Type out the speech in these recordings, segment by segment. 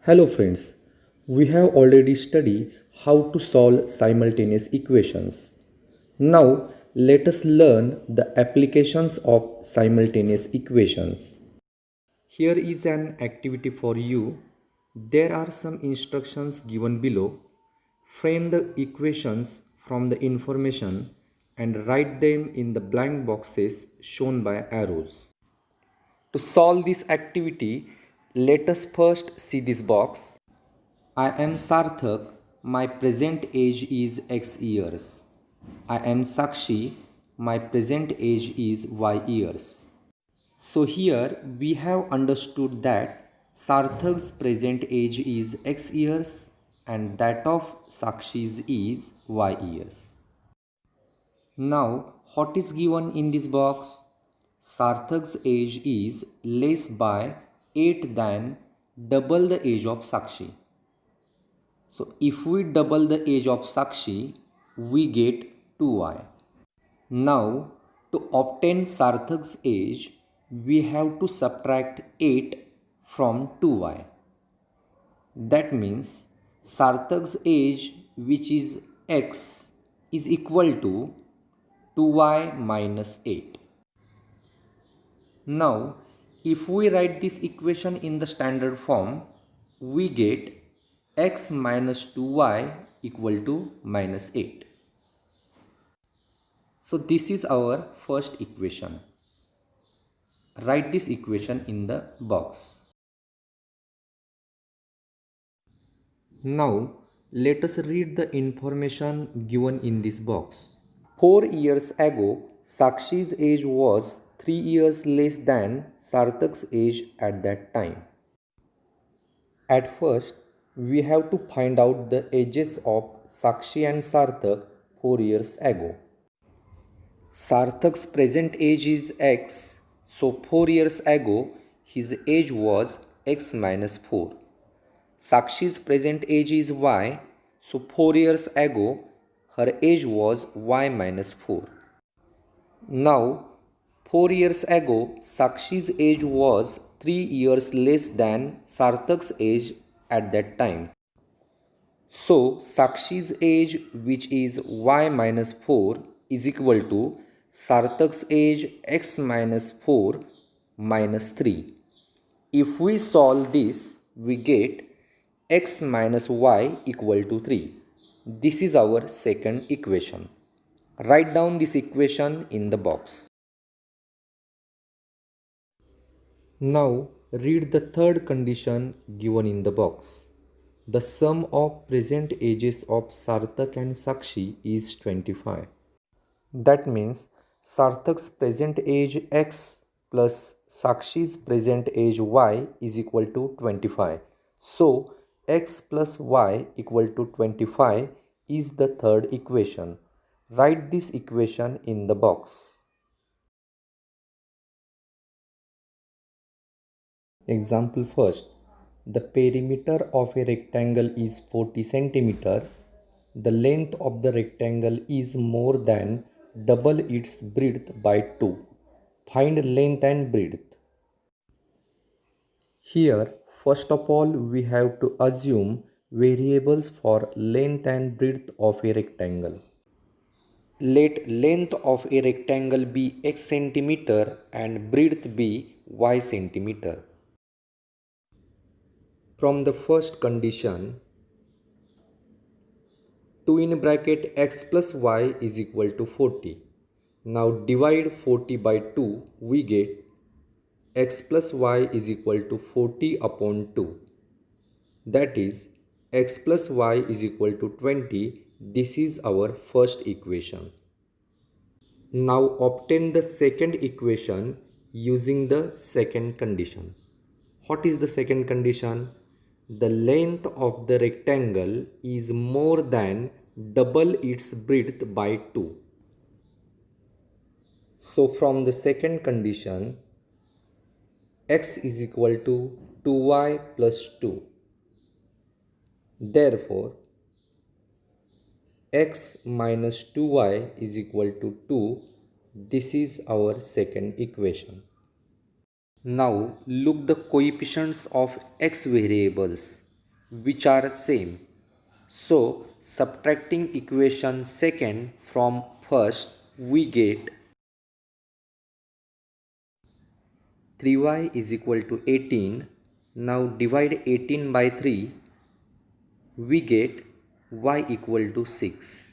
Hello friends, we have already studied how to solve simultaneous equations. Now let us learn the applications of simultaneous equations. Here is an activity for you. There are some instructions given below. Frame the equations from the information and write them in the blank boxes shown by arrows. To solve this activity, let us first see this box. I am Sarthak. My present age is X years. I am Sakshi. My present age is Y years. So here we have understood that Sarthak's present age is X years and that of Sakshi's is Y years. Now what is given in this box? Sarthak's age is less by 8 than double the age of Sakshi. So if we double the age of Sakshi, we get 2y. Now to obtain Sarthak's age, we have to subtract 8 from 2y. That means Sarthak's age, which is x, is equal to 2y minus 8. Now if we write this equation in the standard form, we get x minus 2y equal to minus 8. So this is our first equation. Write this equation in the box. Now let us read the information given in this box. 4 years ago, Sakshi's age was 3 years less than Sarthak's age at that time. At first, we have to find out the ages of Sakshi and Sarthak 4 years ago. Sarthak's present age is X, so 4 years ago his age was X minus 4. Sakshi's present age is Y, so 4 years ago her age was Y minus 4. Now 4 years ago Sakshi's age was 3 years less than Sarthak's age at that time. So Sakshi's age, which is Y minus 4, is equal to Sarthak's age X minus 4 minus 3. If we solve this, we get X minus Y equal to 3. This is our second equation. Write down this equation in the box. Now read the third condition given in the box. The sum of present ages of Sarthak and Sakshi is 25. That means Sarthak's present age X plus Sakshi's present age Y is equal to 25. So X plus Y equal to 25 is the third equation. Write this equation in the box. Example first. The perimeter of a rectangle is 40 centimeter. The length of the rectangle is more than double its breadth by 2. Find length and breadth. Here, first of all, we have to assume variables for length and breadth of a rectangle. Let length of a rectangle be x centimeter and breadth be y centimeter. From the first condition, 2 in bracket x plus y is equal to 40. Now divide 40 by 2, we get x plus y is equal to 40 upon 2. That is x plus y is equal to 20. This is our first equation. Now obtain the second equation using the second condition. What is the second condition? The length of the rectangle is more than double its breadth by 2. So from the second condition, x is equal to 2y plus 2. Therefore, x minus 2y is equal to 2. This is our second equation. Now look the coefficients of x variables. which are same. So subtracting equation second from first, we get 3y is equal to 18. Now divide 18 by 3, we get y equal to 6.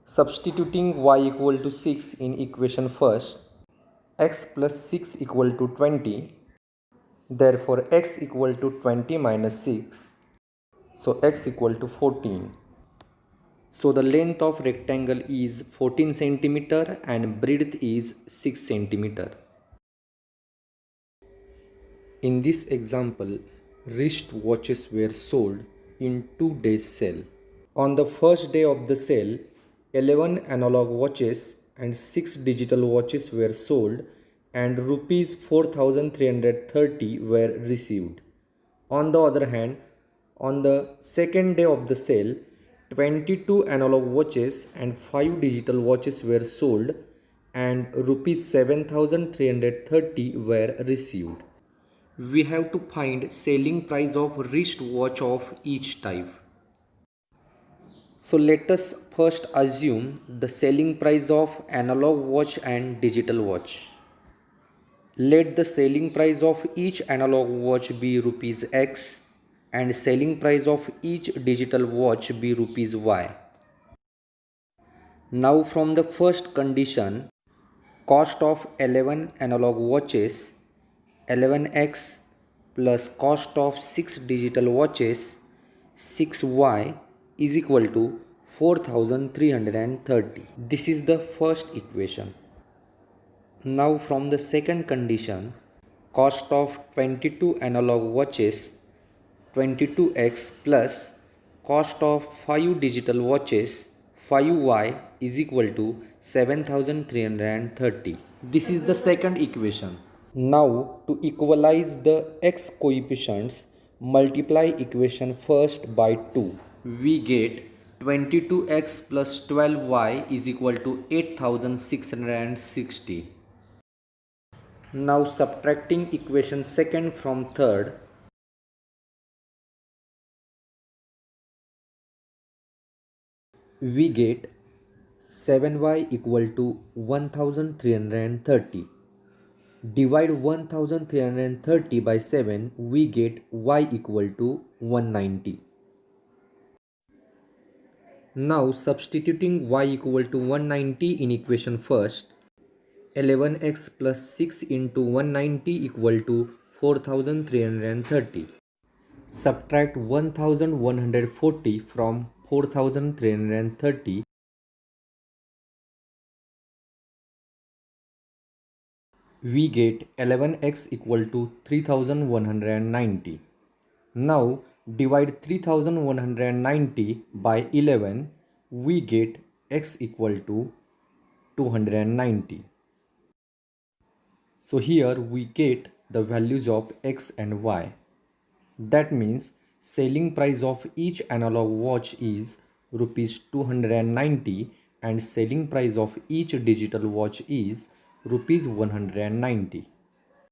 Substituting y equal to 6 in equation first, x plus 6 equal to 20. Therefore x equal to 20 minus 6. So x equal to 14. So the length of rectangle is 14 centimeter and breadth is 6 centimeter. In this example, wrist watches were sold in 2 days sale. On the first day of the sale, 11 analog watches and 6 digital watches were sold and rupees 4330 were received. On the other hand, on the second day of the sale, 22 analog watches and 5 digital watches were sold and rupees 7330 were received. We have to find selling price of wristwatch of each type. So let us first assume the selling price of analog watch and digital watch. Let the selling price of each analog watch be rupees X and selling price of each digital watch be rupees Y. Now from the first condition, cost of 11 analog watches 11x plus cost of 6 digital watches 6y is equal to 4330. This is the first equation. Now from the second condition, cost of 22 analog watches 22x plus cost of 5 digital watches 5y is equal to 7330. This is the second equation. Now to equalize the x coefficients, multiply equation first by 2. We get 22x plus 12y is equal to 8660. Now subtracting equation second from third, we get 7y equal to 1330. Divide 1330 by 7, we get y equal to 190. Now substituting y equal to 190 in equation first, 11x plus 6 into 190 equal to 4330. Subtract 1140 from 4330. We get 11x equal to 3190. Now divide 3190 by 11, we get x equal to 290. So here we get the values of x and y. That means selling price of each analog watch is rupees 290 and selling price of each digital watch is rupees 190.